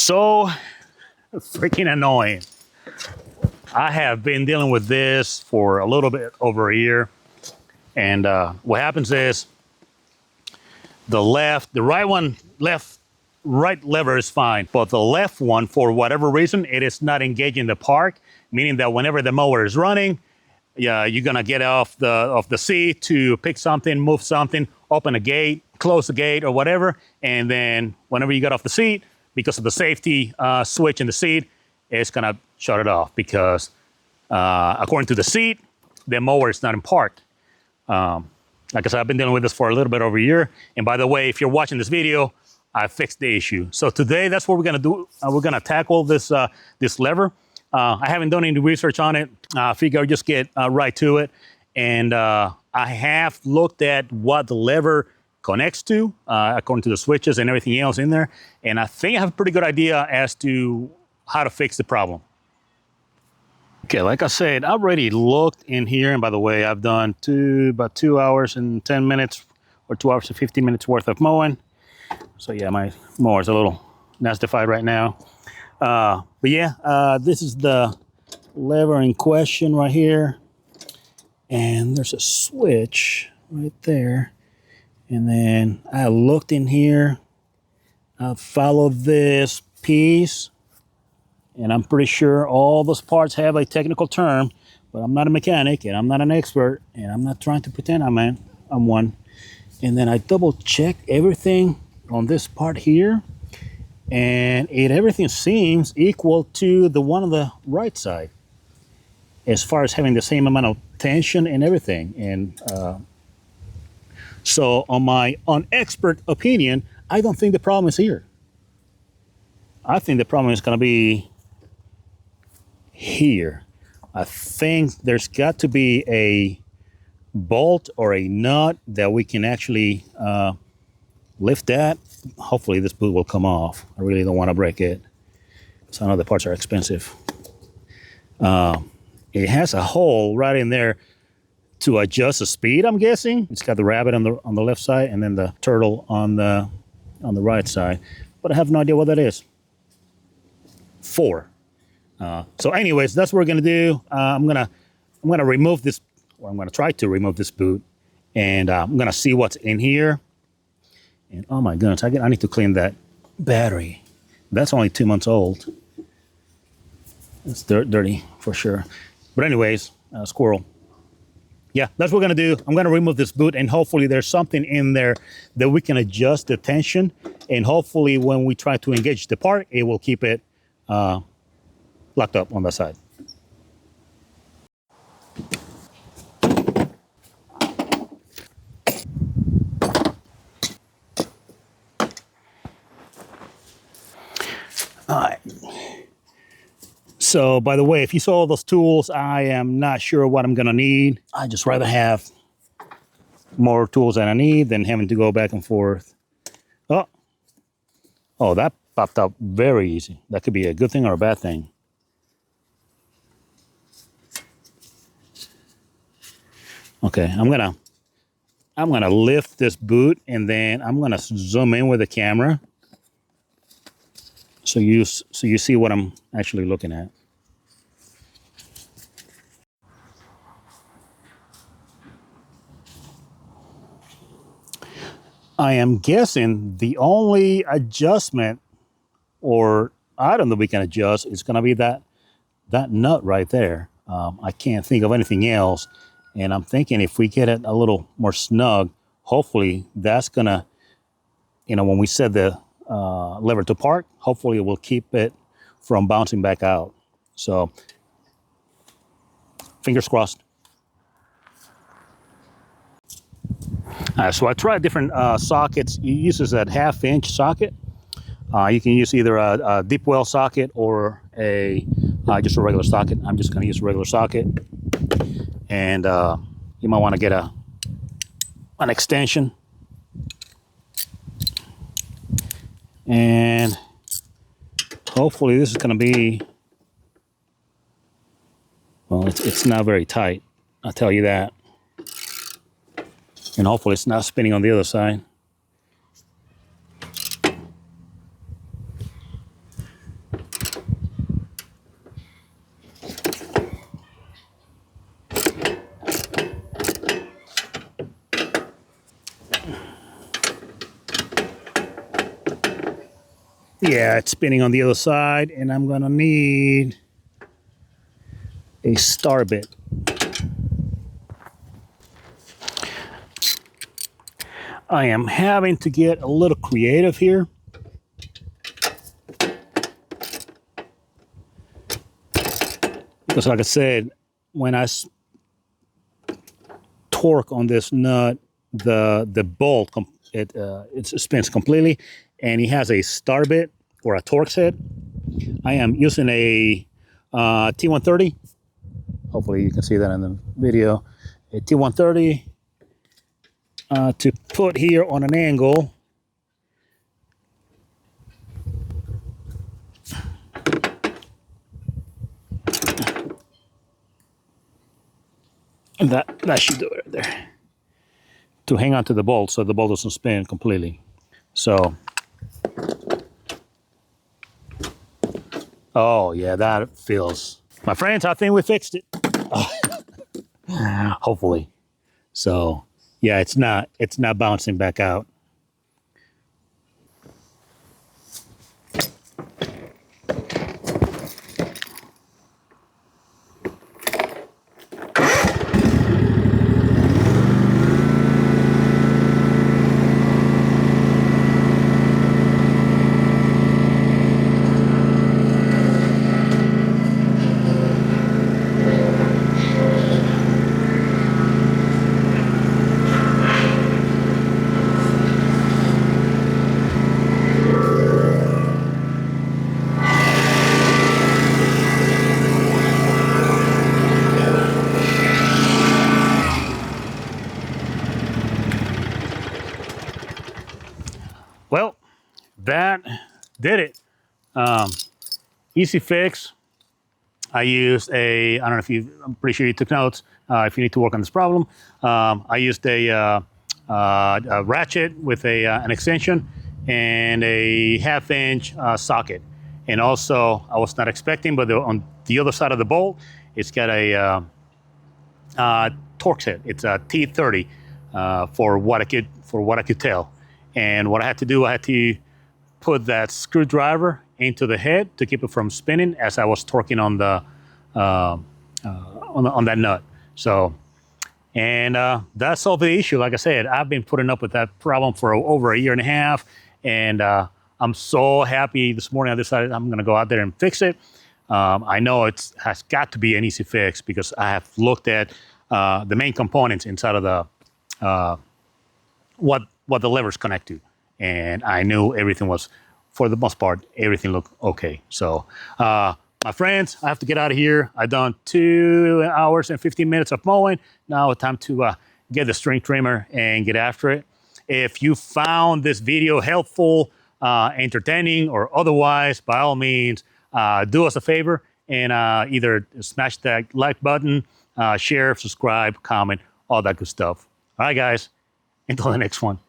So freaking annoying. I have been dealing with this for a little bit over a year. And what happens is the right lever is fine, but the left one, for whatever reason, it is not engaging the park, meaning that whenever the mower is running, yeah, you're gonna get off the seat to pick something, move something, open a gate, close the gate or whatever. And then whenever you get off the seat, because of the safety switch in the seat, it's gonna shut it off because according to the seat, the mower is not in park. Like I said, I've been dealing with this for a little bit over a year. And by the way, if you're watching this video, I fixed the issue. So today, that's what we're gonna do. We're gonna tackle this this lever. I haven't done any research on it. I figure I'll just get right to it. And I have looked at what the lever connects to, according to the switches and everything else in there. And I think I have a pretty good idea as to how to fix the problem. Okay, like I said, I've already looked in here. And by the way, I've done about 2 hours and 10 minutes or 2 hours and 15 minutes worth of mowing. So yeah, my mower's a little nastified right now. But yeah, this is the lever in question right here. And there's a switch right there. And then I looked in here. I followed this piece. And I'm pretty sure all those parts have a technical term, but I'm not a mechanic and I'm not an expert and I'm not trying to pretend I'm one. And then I double checked everything on this part here, and everything seems equal to the one on the right side as far as having the same amount of tension and everything. And so on my unexpert opinion, I don't think the problem is here. I think the problem is going to be here. I think there's got to be a bolt or a nut that we can actually lift that. Hopefully this boot will come off. I really don't want to break it, so I know the parts are expensive. It has a hole right in there to adjust the speed, I'm guessing. It's got the rabbit on the left side and then the turtle on the right side, but I have no idea what that is for. So anyways, that's what we're gonna do. I'm gonna remove this, or I'm gonna try to remove this boot, and I'm gonna see what's in here. And oh my goodness, I need to clean that battery. That's only 2 months old. It's dirty for sure. But anyways, squirrel. Yeah, that's what we're gonna do. I'm gonna remove this boot, and hopefully there's something in there that we can adjust the tension, and hopefully when we try to engage the part, it will keep it locked up on that side. All right. So by the way, if you saw all those tools, I am not sure what I'm gonna need. I just rather have more tools than I need than having to go back and forth. Oh, that popped up very easy. That could be a good thing or a bad thing. Okay, I'm gonna lift this boot, and then I'm gonna zoom in with the camera so you see what I'm actually looking at. I am guessing the only adjustment or item that we can adjust is gonna be that nut right there. I can't think of anything else. And I'm thinking if we get it a little more snug, hopefully that's gonna, when we set the lever to park, hopefully it will keep it from bouncing back out. So fingers crossed. So I tried different sockets. You use this at 1/2-inch socket. You can use either a deep well socket or just a regular socket. I'm just gonna use a regular socket. And you might want to get an extension. And hopefully this is going to be, well, it's not very tight, I'll tell you that. And hopefully it's not spinning on the other side. Yeah, it's spinning on the other side, and I'm gonna need a star bit. I am having to get a little creative here. Because like I said, when I torque on this nut, the bolt, it spins completely, and he has a star bit or a Torx-head. I am using a T130. Hopefully you can see that in the video. A T130 to put here on an angle. And that should do it right there. To hang on to the bolt so the bolt doesn't spin completely. So, oh yeah, that feels. My friends, I think we fixed it. Hopefully. So, yeah, it's not bouncing back out. Well, that did it. Easy fix. I used a, I don't know if you, I'm pretty sure you took notes if you need to work on this problem. I used a ratchet with an extension and a 1/2-inch socket. And also, I was not expecting, but on the other side of the bolt, it's got a Torx-head. It's a T30 for what I could tell. And what I had to do, I had to put that screwdriver into the head to keep it from spinning as I was torquing on the on that nut. So, and that solved the issue. Like I said, I've been putting up with that problem for over 1.5 years, and I'm so happy this morning I decided I'm going to go out there and fix it. I know it has got to be an easy fix because I have looked at the main components inside of the what the levers connect to, and I knew everything was, for the most part, everything looked okay. So, my friends, I have to get out of here. I've done 2 hours and 15 minutes of mowing. Now it's time to get the string trimmer and get after it. If you found this video helpful, entertaining, or otherwise, by all means, do us a favor and either smash that like button, share, subscribe, comment, all that good stuff. All right, guys, until the next one.